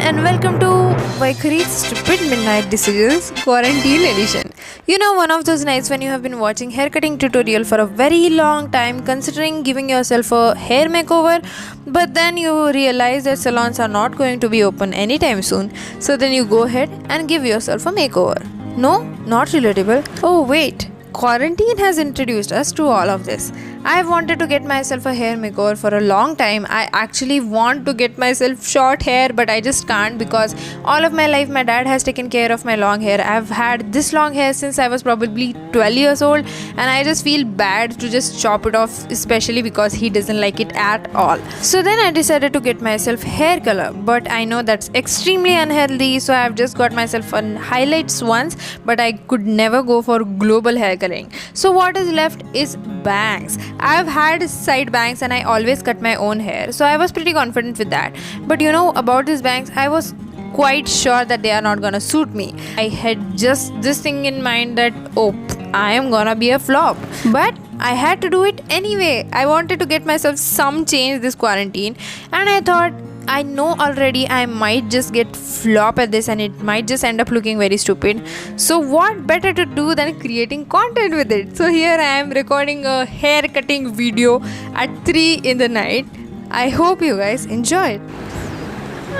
and welcome to Vaikhari's Stupid Midnight Decisions Quarantine Edition. You know, one of those nights when you have been watching haircutting tutorial for a very long time, considering giving yourself a hair makeover, but then you realize that salons are not going to be open anytime soon. So then you go ahead and give yourself a makeover. No, not relatable. Oh wait, quarantine has introduced us to all of this. I've wanted to get myself a hair makeover for a long time. I actually want to get myself short hair, but I just can't because all of my life my dad has taken care of my long hair. I've had this long hair since I was probably 12 years old, and I just feel bad to just chop it off, especially because he doesn't like it at all. So then I decided to get myself hair color, but I know that's extremely unhealthy, so I've just got myself on highlights once, but I could never go for global hair coloring. So what is left is bangs. I've had side bangs and I always cut my own hair, so I was pretty confident with that. But you know, about these bangs, I was quite sure that they are not gonna suit me. I had just this thing in mind that, oh, I am gonna be a flop. But I had to do it anyway. I wanted to get myself some change this quarantine, and I thought, I know already I might just get flop at this and it might just end up looking very stupid. So what better to do than creating content with it? So here I am recording a hair cutting video at 3 in the night. I hope you guys enjoy it.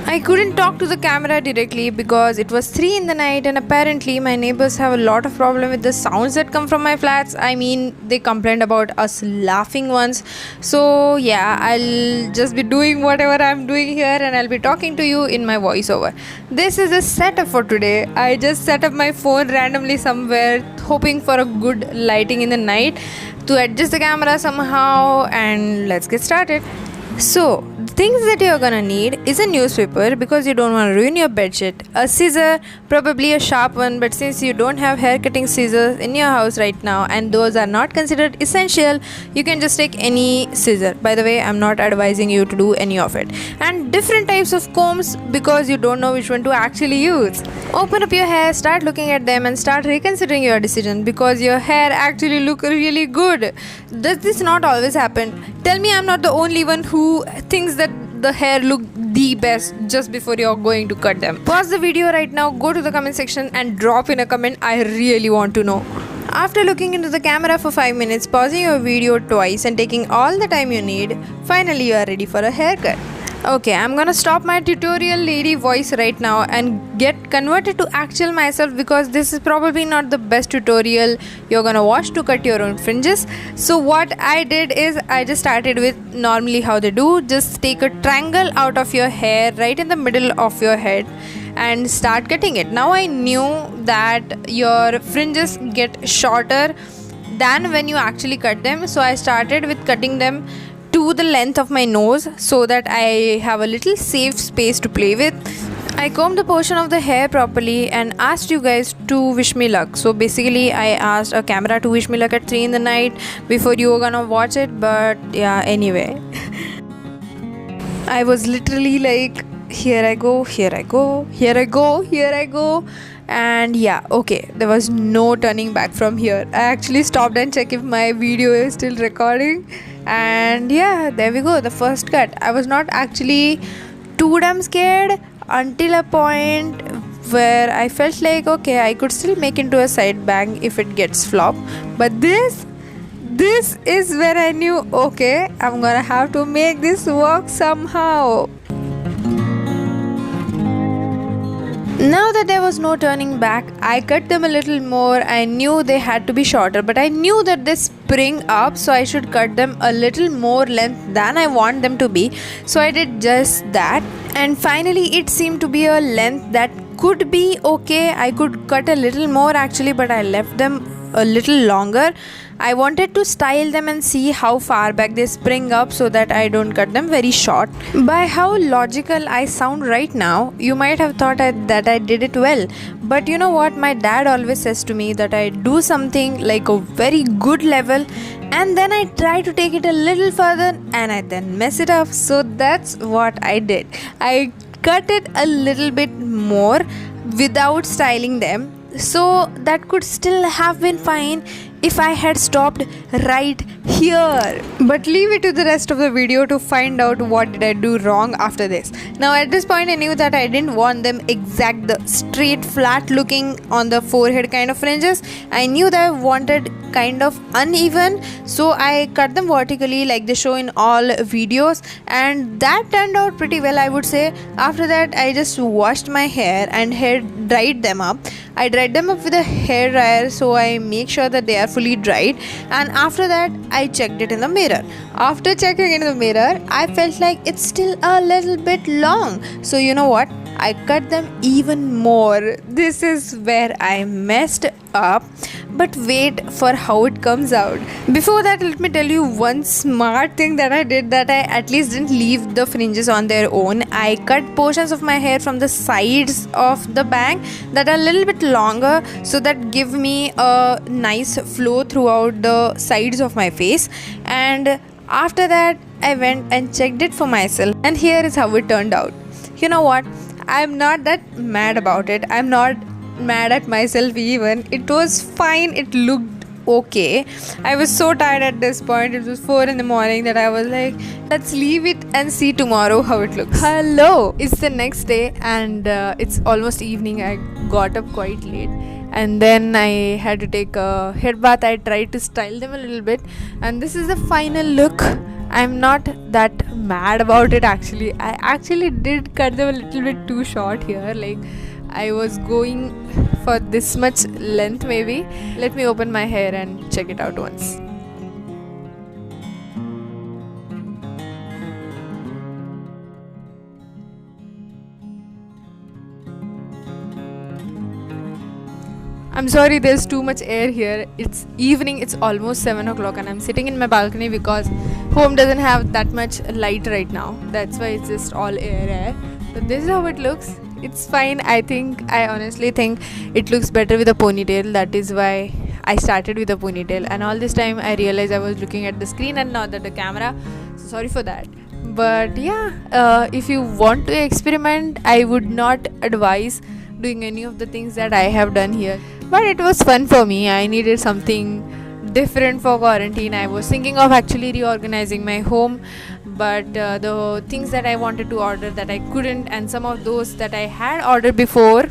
I couldn't talk to the camera directly because it was 3 in the night, and apparently my neighbors have a lot of problem with the sounds that come from my flats. I mean, they complained about us laughing once. So yeah, I'll just be doing whatever I'm doing here and I'll be talking to you in my voiceover. This is the setup for today. I just set up my phone randomly somewhere, hoping for a good lighting in the night to adjust the camera somehow, and let's get started. So, the things that you're gonna need is a newspaper because you don't want to ruin your bedsheet, a scissor, probably a sharp one, but since you don't have hair cutting scissors in your house right now and those are not considered essential, you can just take any scissor. By the way, I'm not advising you to do any of it. And different types of combs because you don't know which one to actually use. Open up your hair, start looking at them and start reconsidering your decision because your hair actually look really good. Does this not always happen? Tell me I'm not the only one who thinks that the hair look the best just before you're going to cut them. Pause the video right now, go to the comment section and drop in a comment. I really want to know. After looking into the camera for 5 minutes, pausing your video twice and taking all the time you need, finally you are ready for a haircut. Okay, I'm gonna stop my tutorial lady voice right now and get converted to actual myself because this is probably not the best tutorial you're gonna watch to cut your own fringes. So what I did is I just started with normally how they do. Just take a triangle out of your hair right in the middle of your head and start cutting it. Now I knew that your fringes get shorter than when you actually cut them, so I started with cutting them to the length of my nose so that I have a little safe space to play with. I combed the portion of the hair properly and asked you guys to wish me luck. So basically I asked a camera to wish me luck at 3 in the night before you were gonna watch it, but yeah, anyway. I was literally like, here I go, here I go, here I go, here I go. And yeah, okay, there was no turning back from here. I actually stopped and checked if my video is still recording. And yeah, there we go, the first cut. I was not actually too damn scared until a point where I felt like, okay, I could still make into a side bang if it gets flop. But this is where I knew, okay, I'm gonna have to make this work somehow. Now that there was no turning back, I cut them a little more. I knew they had to be shorter, but I knew that they spring up, so I should cut them a little more length than I want them to be. So I did just that, and finally it seemed to be a length that could be okay. I could cut a little more actually, but I left them a little longer. I wanted to style them and see how far back they spring up so that I don't cut them very short. By how logical I sound right now, you might have thought that I did it well. But you know what? My dad always says to me that I do something like a very good level and then I try to take it a little further and I then mess it up. So that's what I did. I cut it a little bit more without styling them. So that could still have been fine if I had stopped right here. But leave it to the rest of the video to find out what did I do wrong after this. Now at this point I knew that I didn't want them exact the straight flat looking on the forehead kind of fringes. I knew that I wanted kind of uneven, so I cut them vertically like they show in all videos, and that turned out pretty well, I would say. After that I just washed my hair and dried them up. I dried them up with a hair dryer, so I make sure that they are fully dried, and after that I checked it in the mirror. After checking in the mirror, I felt like it's still a little bit long, so you know what, I cut them even more. This is where I messed up, but wait for how it comes out. Before that, let me tell you one smart thing that I did, that I at least didn't leave the fringes on their own. I cut portions of my hair from the sides of the bang that are a little bit longer, so that give me a nice flow throughout the sides of my face. And after that I went and checked it for myself, and here is how it turned out. You know what, I'm not that mad about it. I'm not mad at myself even. It was fine. It looked okay. I was so tired at this point. It was 4 in the morning that I was like, let's leave it and see tomorrow how it looks. Hello! It's the next day and it's almost evening. I got up quite late. And then I had to take a head bath. I tried to style them a little bit. And this is the final look. I'm not that mad about it actually. I actually did cut them a little bit too short here. Like I was going for this much length maybe. Let me open my hair and check it out once. I'm sorry, there's too much air here. It's evening, it's almost 7 o'clock, and I'm sitting in my balcony because home doesn't have that much light right now. That's why it's just all air. So this is how it looks. It's fine. I honestly think it looks better with a ponytail. That is why I started with a ponytail. And all this time I realized I was looking at the screen and not at the camera. So sorry for that. But yeah, if you want to experiment, I would not advise doing any of the things that I have done here. But it was fun for me. I needed something different for quarantine. I was thinking of actually reorganizing my home, but the things that I wanted to order that I couldn't, and some of those that I had ordered before,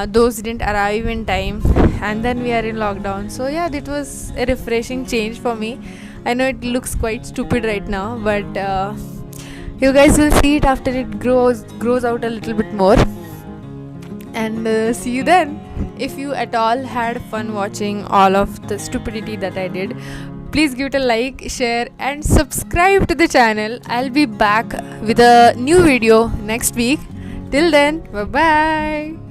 those didn't arrive in time, and then we are in lockdown. So yeah, it was a refreshing change for me. I know it looks quite stupid right now, but you guys will see it after it grows out a little bit more. And see you then. If you at all had fun watching all of the stupidity that I did, please give it a like, share and subscribe to the channel. I'll be back with a new video next week. Till then, bye bye.